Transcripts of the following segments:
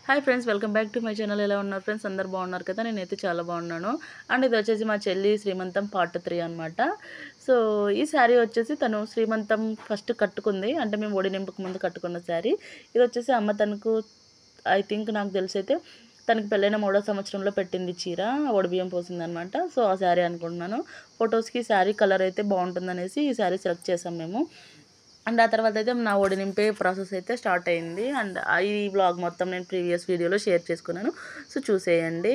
Hi friends, welcome back to my channel. ఎలా ఉన్నారు friends? అందరు బాగున్నారు కదా? నేనైతే చాలా బాగున్నాను. అండ్ ఇది వచ్చేసి మా చెల్లి శ్రీమంతం పార్ట్ 3 అనమాట. సో ఈ శారీ వచ్చేసి తను శ్రీమంతం ఫస్ట్ కట్టుకుంది, అంటే మేము ఒడి నింపక ముందు కట్టుకున్న శారీ. ఇది వచ్చేసి అమ్మ తనకు ఐ థింక్ నాకు తెలిసైతే తనకి పెళ్ళైన 3వ సంవత్సరంలో పెట్టింది చీర, ఒడిబియ్యం పోసింది అనమాట. సో ఆ శారీ అనుకుంటున్నాను. ఫొటోస్కి శారీ కలర్ అయితే బాగుంటుందనేసి ఈ శారీ సెలెక్ట్ చేసాం మేము. అండ్ ఆ తర్వాత అయితే నా ఒడి నింపే ప్రాసెస్ అయితే స్టార్ట్ అయింది. అండ్ ఈ వ్లాగ్ మొత్తం నేను ప్రీవియస్ వీడియోలో షేర్ చేసుకున్నాను, సో చూసేయండి.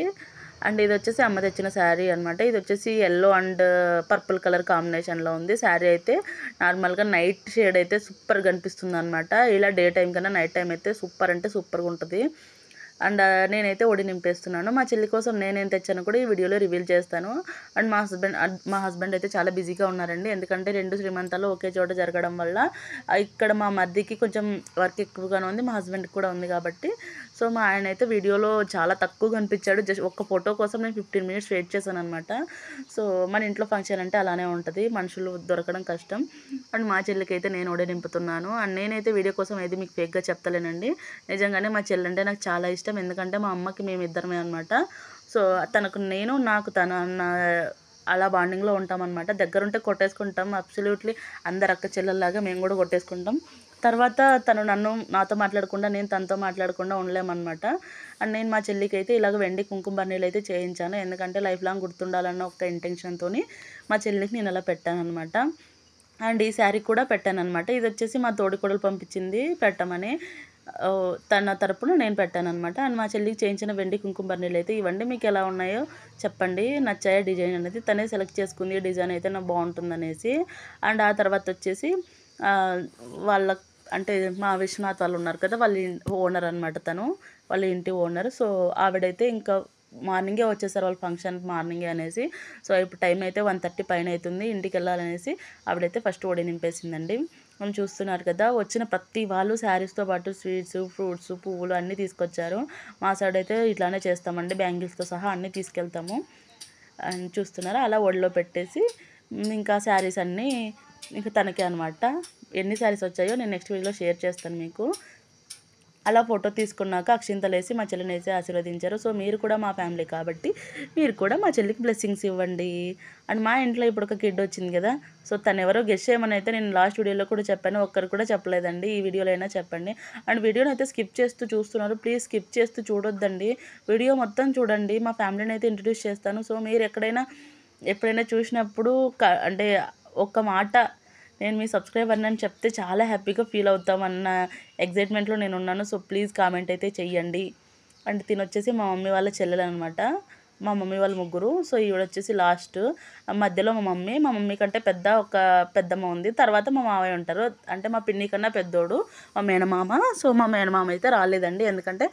అండ్ ఇది వచ్చేసి అమ్మ తెచ్చిన శారీ అనమాట. ఇది వచ్చేసి ఎల్లో అండ్ పర్పుల్ కలర్ కాంబినేషన్లో ఉంది. శారీ అయితే నార్మల్గా నైట్ షేడ్ అయితే సూపర్గా కనిపిస్తుంది అనమాట. ఇలా డే టైం కన్నా నైట్ టైం అయితే సూపర్ అంటే సూపర్గా ఉంటుంది. అండ్ నేనైతే ఒడి నింపేస్తున్నాను. మా చెల్లి కోసం నేనేం తెచ్చాను కూడా ఈ వీడియోలో రివీల్ చేస్తాను. అండ్ మా హస్బెండ్ అయితే చాలా బిజీగా ఉన్నారండి, ఎందుకంటే 2 శ్రీమంతాలు ఒకే చోట జరగడం వల్ల ఇక్కడ మా మధ్యకి కొంచెం వర్క్ ఎక్కువగానే ఉంది, మా హస్బెండ్కి కూడా ఉంది కాబట్టి. సో మా ఆయన అయితే వీడియోలో చాలా తక్కువ కనిపించాడు. జస్ట్ ఒక్క ఫోటో కోసం నేను 15 మినిట్స్ వెయిట్ చేశాను అనమాట. సో మన ఇంట్లో ఫంక్షన్ అంటే అలానే ఉంటుంది, మనుషులు దొరకడం కష్టం. అండ్ మా చెల్లికి అయితే నేను ఒడి నింపుతున్నాను. అండ్ నేనైతే వీడియో కోసం అయితే మీకు ఫేక్గా చెప్తలేనండి, నిజంగానే మా చెల్లి అంటే నాకు చాలా ఇష్టం. ఎందుకంటే మా అమ్మకి మేమిద్దరమే అనమాట. సో తనకు నేను, నాకు తను అన్న అలా బాండింగ్లో ఉంటామన్నమాట. దగ్గరుంటే కొట్టేసుకుంటాం, అబ్సల్యూట్లీ అందరు అక్క చెల్లెల్లాగా మేము కూడా కొట్టేసుకుంటాం. తర్వాత తను నాతో మాట్లాడకుండా, నేను తనతో మాట్లాడకుండా ఉండలేమన్నమాట. అండ్ నేను మా చెల్లికి అయితే ఇలాగ వెండి కుంకుమ బర్నీలు అయితే చేయించాను, ఎందుకంటే లైఫ్ లాంగ్ గుర్తుండాలన్న ఒక ఇంటెన్షన్తో మా చెల్లికి నేను అలా పెట్టాను అనమాట. అండ్ ఈ శారీ కూడా పెట్టాను అనమాట. ఇది వచ్చేసి మా తోడికోడలు పంపించింది పెట్టమని, తన తరపున నేను పెట్టాను అనమాట. అండ్ మా చెల్లికి చేయించిన వెండి కుంకుమ బర్నీలు అయితే ఇవ్వండి, మీకు ఎలా ఉన్నాయో చెప్పండి, నచ్చాయో డిజైన్ అనేది. తనే సెలెక్ట్ చేసుకుంది డిజైన్ అయితే నాకు బాగుంటుందనేసి. అండ్ ఆ తర్వాత వచ్చేసి వాళ్ళ అంటే మా విశ్వనాథ్ వాళ్ళు ఉన్నారు కదా, వాళ్ళ ఓనర్ అనమాట తను, వాళ్ళ ఇంటి ఓనర్. సో ఆవిడైతే ఇంకా మార్నింగే వచ్చేసారు వాళ్ళ ఫంక్షన్ మార్నింగే అనేసి. సో ఇప్పుడు టైం అయితే 1:30 పైన అవుతుంది, ఇంటికి వెళ్ళాలనేసి ఆవిడైతే ఫస్ట్ ఒడి నింపేసిందండి. మనం చూస్తున్నారు కదా, వచ్చిన ప్రతి వాళ్ళు శారీస్తో పాటు స్వీట్స్, ఫ్రూట్స్, పువ్వులు అన్నీ తీసుకొచ్చారు. మా సైడ్ అయితే ఇట్లానే చేస్తామండి, బ్యాంగిల్స్తో సహా అన్నీ తీసుకెళ్తాము. అండ్ చూస్తున్నారా, అలా ఒడిలో పెట్టేసి ఇంకా శారీస్ అన్నీ ఇంకా తనకే అనమాట. ఎన్ని శారీస్ వచ్చాయో నేను నెక్స్ట్ వీడియోలో షేర్ చేస్తాను మీకు. అలా ఫోటో తీసుకున్నాక అక్షింతలేసి మా చెల్లిని వేసి ఆశీర్వదించారు. సో మీరు కూడా మా ఫ్యామిలీ కాబట్టి మీరు కూడా మా చెల్లికి బ్లెస్సింగ్స్ ఇవ్వండి. అండ్ మా ఇంట్లో ఇప్పుడు ఒక కిడ్ వచ్చింది కదా, సో తను ఎవరో గెస్ చేయమని అయితే నేను లాస్ట్ వీడియోలో కూడా చెప్పాను, ఒక్కరు కూడా చెప్పలేదండి. ఈ వీడియోలో అయినా చెప్పండి. అండ్ వీడియోని అయితే స్కిప్ చేస్తూ చూస్తున్నారు, ప్లీజ్ స్కిప్ చేస్తూ చూడొద్దండి, వీడియో మొత్తం చూడండి. మా ఫ్యామిలీని అయితే ఇంట్రడ్యూస్ చేస్తాను. సో మీరు ఎప్పుడైనా చూసినప్పుడు అంటే ఒక్క మాట నేను మీ సబ్స్క్రైబర్ని అని చెప్తే చాలా హ్యాపీగా ఫీల్ అవుతామన్న ఎగ్జైట్మెంట్లో నేను ఉన్నాను. సో ప్లీజ్ కామెంట్ అయితే చెయ్యండి. అండ్ తినొచ్చేసి మా మమ్మీ వాళ్ళ చెల్లెలు అనమాట, మా మమ్మీ వాళ్ళ ముగ్గురు. సో ఈవిడ వచ్చేసి లాస్ట్, మధ్యలో మా మమ్మీ కంటే ఒక పెద్దమ్మ ఉంది, తర్వాత మా మావయ్య ఉంటారు. అంటే మా పిన్ని కన్నా పెద్దోడు మా మేనమామ. సో మా మేనమామ అయితే రాలేదండి, ఎందుకంటే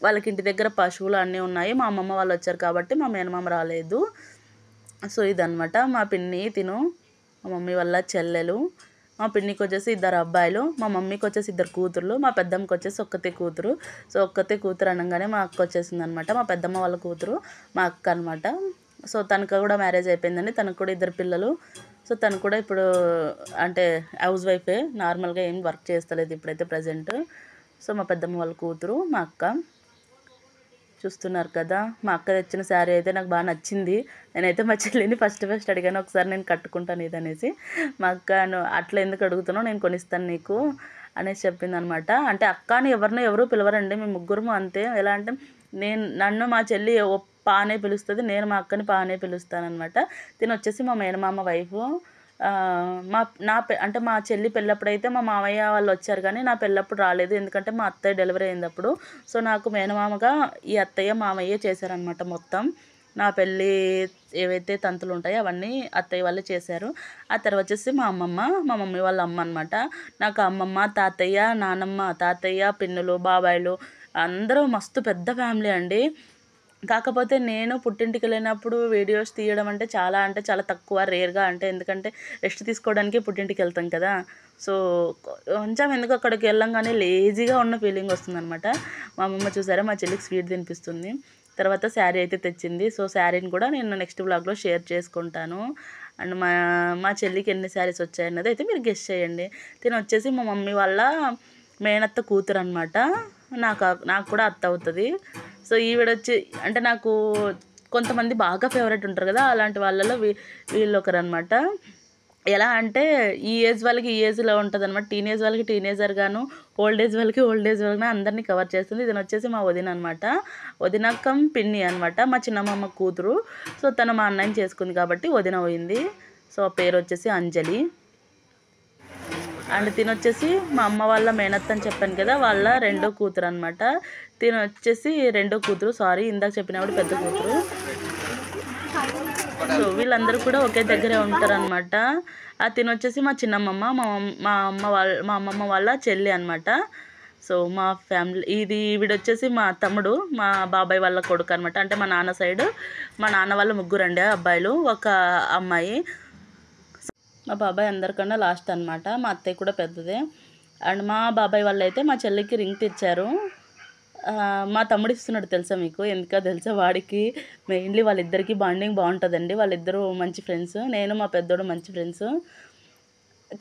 వాళ్ళకి ఇంటి దగ్గర పశువులు అన్నీ ఉన్నాయి, మా అమ్మమ్మ వాళ్ళు వచ్చారు కాబట్టి మా మేనమామ రాలేదు. సో ఇదనమాట మా పిన్ని మా మమ్మీ వాళ్ళ చెల్లెలు. మా పిన్నికి వచ్చేసి 2 అబ్బాయిలు, మా మమ్మీకి వచ్చేసి 2 కూతుర్లు, మా పెద్దమ్మకి వచ్చేసి ఒక్కతే కూతురు. సో ఒక్కతే కూతురు అనగానే మా అక్క వచ్చేసింది అనమాట, మా పెద్దమ్మ వాళ్ళ కూతురు మా అక్క అనమాట. సో తనకు కూడా మ్యారేజ్ అయిపోయిందండి, తనకు కూడా 2 పిల్లలు. సో తను కూడా ఇప్పుడు అంటే హౌస్ వైఫే, నార్మల్గా ఏం వర్క్ చేస్తలేదు ఇప్పుడైతే ప్రజెంట్. సో మా పెద్దమ్మ వాళ్ళ కూతురు మా అక్క. చూస్తున్నారు కదా, మా అక్క తెచ్చిన శారీ అయితే నాకు బాగా నచ్చింది. నేనైతే మా చెల్లిని ఫస్ట్ అడిగాను, ఒకసారి నేను కట్టుకుంటాను ఇదనేసి. మా అక్క అట్లా ఎందుకు అడుగుతున్నావు, నేను కొనిస్తాను నీకు అనేసి చెప్పింది అనమాట. అంటే అక్క అని ఎవరు పిలవరండి, మేము ముగ్గురము అంతే. ఎలా అంటే నన్ను మా చెల్లి పానే పిలుస్తుంది, నేను మా అక్కని పానే పిలుస్తాను అనమాట. వచ్చేసి మా మేనమామ వైఫ్. అంటే మా చెల్లి పెళ్ళప్పుడైతే మా మామయ్య వాళ్ళు వచ్చారు, కానీ నా పెళ్ళప్పుడు రాలేదు, ఎందుకంటే మా అత్తయ్య డెలివరీ అయింది అప్పుడు. సో నాకు మేనమామగా ఈ అత్తయ్య మామయ్య చేశారనమాట మొత్తం. నా పెళ్ళి ఏవైతే తంతులు ఉంటాయో అవన్నీ అత్తయ్య వాళ్ళే చేశారు. ఆ తర్వాత వచ్చేసి మా మమ్మీ వాళ్ళ అమ్మ అనమాట. నాకు అమ్మమ్మ, తాతయ్య, నానమ్మ, తాతయ్య, పిన్నులు, బాబాయిలు అందరూ మస్తు పెద్ద ఫ్యామిలీ అండి. కాకపోతే నేను పుట్టింటికి వెళ్ళినప్పుడు వీడియోస్ తీయడం అంటే చాలా తక్కువ, రేర్గా. అంటే ఎందుకంటే రెస్ట్ తీసుకోవడానికి పుట్టింటికి వెళ్తాం కదా. సో కొంచెం ఎందుకు అక్కడికి వెళ్ళంగానే లేజీగా ఉన్న ఫీలింగ్ వస్తుందన్నమాట. మా అమ్మమ్మ చూసారా, మా చెల్లికి స్వీట్ తినిపిస్తుంది. తర్వాత శారీ అయితే తెచ్చింది. సో శారీని కూడా నేను నెక్స్ట్ వ్లాగ్లో షేర్ చేసుకుంటాను. అండ్ మా చెల్లికి ఎన్ని శారీస్ వచ్చాయన్నది అయితే మీరు గెస్ చేయండి. వచ్చేసి మా మమ్మీ వాళ్ళ మేనత్త కూతురు అనమాట. నాకు కూడా అత్త అవుతుంది. సో ఈవిడొచ్చి అంటే నాకు కొంతమంది బాగా ఫేవరెట్ ఉంటారు కదా, అలాంటి వాళ్ళలో వీళ్ళొకరనమాట. ఎలా అంటే ఈ ఏజ్ వాళ్ళకి ఈ ఏజ్లో ఉంటుంది అనమాట. టీనేజ్ వాళ్ళకి టీనేజర్ గాను, ఓల్డ్ ఏజ్ వాళ్ళకి ఓల్డ్ ఏజ్ వాళ్ళని అందరినీ కవర్ చేస్తుంది. ఇది వచ్చేసి మా వదిన అనమాట. వదినక్కం పిన్ని అనమాట, మా చిన్నమ్మమ్మ కూతురు. సో తను మా అన్నయ్యని చేసుకుంది కాబట్టి వదిన పోయింది. సో పేరు వచ్చేసి అంజలి. అండ్ తినొచ్చేసి మా అమ్మ వాళ్ళ మేనత్త అని చెప్పాను కదా, వాళ్ళ రెండో కూతురు అనమాట. తినొచ్చేసి రెండో కూతురు, సారీ ఇందాక చెప్పినప్పుడు పెద్ద కూతురు. సో వీళ్ళందరూ కూడా ఒకే దగ్గరే ఉంటారనమాట. తినొచ్చేసి మా చిన్నమ్మమ్మ, మా అమ్మమ్మ వాళ్ళ చెల్లి అనమాట. సో మా ఫ్యామిలీ వీడొచ్చేసి మా తమ్ముడు, మా బాబాయ్ వాళ్ళ కొడుకు అనమాట. అంటే మా నాన్న సైడ్, మా నాన్న వాళ్ళు ముగ్గురండి అబ్బాయిలు, ఒక అమ్మాయి. మా బాబాయ్ అందరికన్నా లాస్ట్ అనమాట. మా అత్తయ్య కూడా పెద్దదే. అండ్ మా బాబాయ్ వాళ్ళు అయితే మా చెల్లికి రింగ్ తెచ్చారు. మా తమ్ముడు ఇస్తున్నాడు తెలుసా మీకు, ఎందుకో తెలుసా, వాడికి మెయిన్లీ వాళ్ళిద్దరికీ బాండింగ్ బాగుంటుందండి. వాళ్ళిద్దరూ మంచి ఫ్రెండ్స్, నేను మా పెద్దోడు మంచి ఫ్రెండ్స్.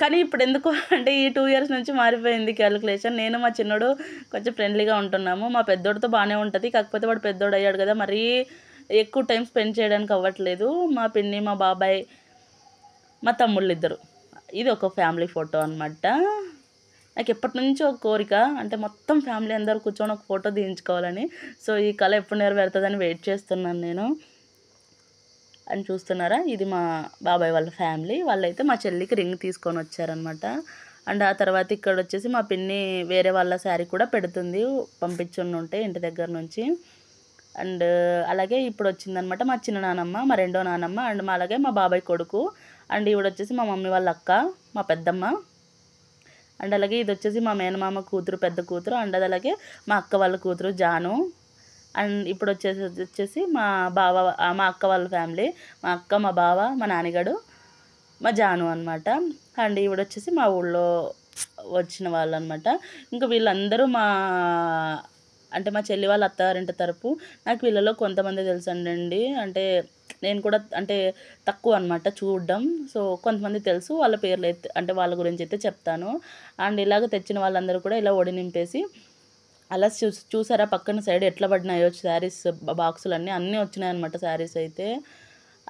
కానీ ఇప్పుడు ఎందుకో అంటే ఈ 2 years నుంచి మారిపోయింది క్యాలిక్యులేషన్. నేను మా చిన్నోడు కొంచెం ఫ్రెండ్లీగా ఉంటున్నాము. మా పెద్దోడితో బాగానే ఉంటుంది, కాకపోతే వాడు పెద్దోడు అయ్యాడు కదా, మరీ ఎక్కువ టైం స్పెండ్ చేయడానికి అవ్వట్లేదు. మా పిన్ని, మా బాబాయ్, మా తమ్ముళ్ళు ఇద్దరు, ఇది ఒక ఫ్యామిలీ ఫోటో అనమాట. నాకు ఎప్పటి నుంచో ఒక కోరిక, అంటే మొత్తం ఫ్యామిలీ అందరూ కూర్చొని ఒక ఫోటో తీయించుకోవాలని. సో ఈ కళ ఎప్పుడు నెరవేరుతుందని వెయిట్ చేస్తున్నాను నేను. అని చూస్తున్నారా, ఇది మా బాబాయ్ వాళ్ళ ఫ్యామిలీ. వాళ్ళైతే మా చెల్లికి రింగ్ తీసుకొని వచ్చారనమాట. అండ్ ఆ తర్వాత ఇక్కడ వచ్చేసి మా పిన్ని వేరే వాళ్ళ శారీ కూడా పెడుతుంది, పంపించుని ఉంటే ఇంటి దగ్గర నుంచి. అండ్ అలాగే ఇప్పుడు వచ్చిందనమాట మా చిన్న నానమ్మ, మా రెండో నానమ్మ, అండ్ అలాగే మా బాబాయ్ కొడుకు. అండ్ ఈవిడ వచ్చేసి మా మమ్మీ వాళ్ళ అక్క, మా పెద్దమ్మ. అండ్ అలాగే ఇది వచ్చేసి మా మేనమామ కూతురు, పెద్ద కూతురు. అండ్ అది అలాగే మా అక్క వాళ్ళ కూతురు జాను. అండ్ ఇప్పుడు వచ్చేసి మా అక్క వాళ్ళ ఫ్యామిలీ, మా అక్క, మా బావ, మా నాన్నగాడు, మా జాను అనమాట. అండ్ ఈవిడ వచ్చేసి మా ఊళ్ళో వచ్చిన వాళ్ళు అనమాట. ఇంకా వీళ్ళందరూ అంటే మా చెల్లి వాళ్ళ అత్తగారింటి తరపు. నాకు వీళ్ళలో కొంతమంది తెలుసండి, అంటే నేను కూడా అంటే తక్కువ అనమాట చూడడం. సో కొంతమంది తెలుసు, వాళ్ళ పేర్లు అయితే అంటే వాళ్ళ గురించి అయితే చెప్తాను. అండ్ ఇలాగ తెచ్చిన వాళ్ళందరూ కూడా ఇలా ఒడి నింపేసి అలా చూసారా పక్కన సైడ్ ఎట్లా పడినాయో శారీస్ బాక్సులు అన్నీ వచ్చినాయి అనమాట శారీస్ అయితే.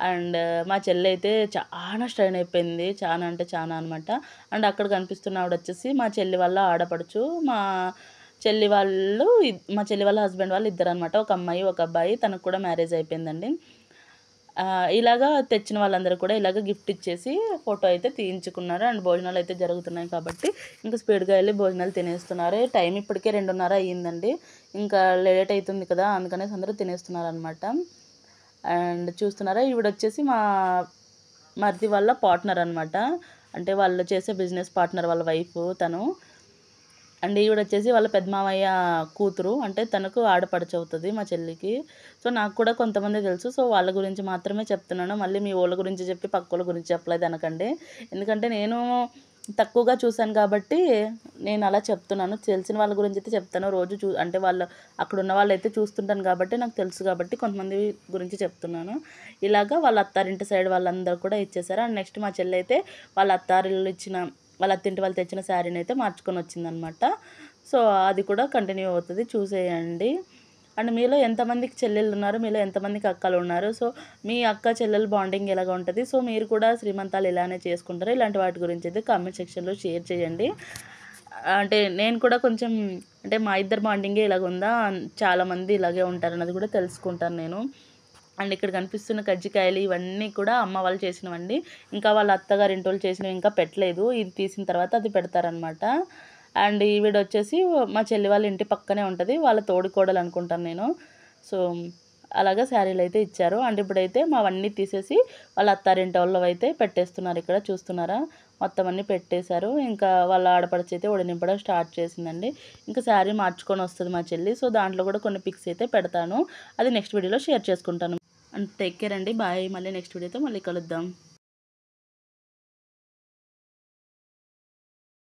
అండ్ మా చెల్లి అయితే చాలా స్ట్రైన్ అయిపోయింది, చాలా అంటే చాలా అనమాట. అండ్ అక్కడ కనిపిస్తున్న ఆవిడ వచ్చేసి మా చెల్లి వాళ్ళ ఆడపడుచు. మా చెల్లి వాళ్ళ హస్బెండ్ వాళ్ళు ఇద్దరు అనమాట, ఒక అమ్మాయి ఒక అబ్బాయి. తనకు కూడా మ్యారేజ్ అయిపోయిందండి. ఇలాగా తెచ్చిన వాళ్ళందరూ కూడా ఇలాగ గిఫ్ట్ ఇచ్చేసి ఫోటో అయితే తీయించుకున్నారు. అండ్ భోజనాలు అయితే జరుగుతున్నాయి కాబట్టి ఇంకా స్పీడ్గా వెళ్ళి భోజనాలు తినేస్తున్నారు. టైం ఇప్పటికే 2:30 అయ్యిందండి, ఇంకా లేట్ అవుతుంది కదా, అందుకనేసి అందరూ తినేస్తున్నారు అనమాట. అండ్ చూస్తున్నారా, ఈవిడ వచ్చేసి మా మరిది వాళ్ళ పార్ట్నర్ అనమాట, అంటే వాళ్ళు చేసే బిజినెస్ పార్ట్నర్ వాళ్ళ వైఫ్ తను. అండ్ ఈవిడ వచ్చేసి వాళ్ళ పెద్దమామయ్య కూతురు, అంటే తనకు ఆడపడుచు అవుతుంది మా చెల్లికి. సో నాకు కూడా కొంతమంది తెలుసు, సో వాళ్ళ గురించి మాత్రమే చెప్తున్నాను. మళ్ళీ మీ వాళ్ళ గురించి చెప్పి పక్కోళ్ళ గురించి చెప్పలేదు అనకండి, ఎందుకంటే నేను తక్కువగా చూశాను కాబట్టి నేను అలా చెప్తున్నాను. తెలిసిన వాళ్ళ గురించి అయితే చెప్తాను, రోజు అంటే వాళ్ళు అక్కడ ఉన్న వాళ్ళు అయితే చూస్తుంటాను కాబట్టి నాకు తెలుసు కాబట్టి కొంతమంది గురించి చెప్తున్నాను. ఇలాగా వాళ్ళ అత్తారింటి సైడ్ వాళ్ళందరూ కూడా ఇచ్చేసారు. అండ్ నెక్స్ట్ మా చెల్లి అయితే వాళ్ళ అత్తింటి వాళ్ళు తెచ్చిన శారీని అయితే మార్చుకొని వచ్చిందనమాట. సో అది కూడా కంటిన్యూ అవుతుంది, చూసేయండి. అండ్ మీలో ఎంతమందికి చెల్లెళ్ళు ఉన్నారు, మీలో ఎంతమందికి అక్కలు ఉన్నారు, సో మీ అక్క చెల్లెలు బాండింగ్ ఎలాగ ఉంటుంది, సో మీరు కూడా శ్రీమంతాలు ఇలానే చేసుకుంటారు, ఇలాంటి వాటి గురించి అయితే కామెంట్ సెక్షన్లో షేర్ చేయండి. అంటే నేను కూడా కొంచెం అంటే మా ఇద్దరు బాండింగే ఇలాగ ఉందా, చాలామంది ఇలాగే ఉంటారన్నది కూడా తెలుసుకుంటాను నేను. అండ్ ఇక్కడ కనిపిస్తున్న కజ్జికాయలు ఇవన్నీ కూడా అమ్మ వాళ్ళు చేసినవండి, ఇంకా వాళ్ళ అత్తగారింటి వాళ్ళు చేసినవి ఇంకా పెట్టలేదు, ఇది తీసిన తర్వాత అది పెడతారనమాట. అండ్ ఈవిడ వచ్చేసి మా చెల్లి వాళ్ళ ఇంటి పక్కనే ఉంటుంది, వాళ్ళ తోడికోడలు అనుకుంటాను నేను. సో అలాగా శారీలు అయితే ఇచ్చారు. అండ్ ఇప్పుడైతే మావన్నీ తీసేసి వాళ్ళ అత్తారింటి వాళ్ళు అయితే పెట్టేస్తున్నారు. ఇక్కడ చూస్తున్నారా, మొత్తం అన్నీ పెట్టేశారు. ఇంకా వాళ్ళ ఆడపడిచి అయితే ఒడి నింపడం స్టార్ట్ చేసిందండి. ఇంకా శారీ మార్చుకొని వస్తుంది మా చెల్లి, సో దాంట్లో కూడా కొన్ని పిక్స్ అయితే పెడతాను, అది నెక్స్ట్ వీడియోలో షేర్ చేసుకుంటాను. అండ్ టేక్ కేర్ అండి, బాయ్. మళ్ళీ నెక్స్ట్ వీడియోతో మళ్ళీ కలుద్దాం.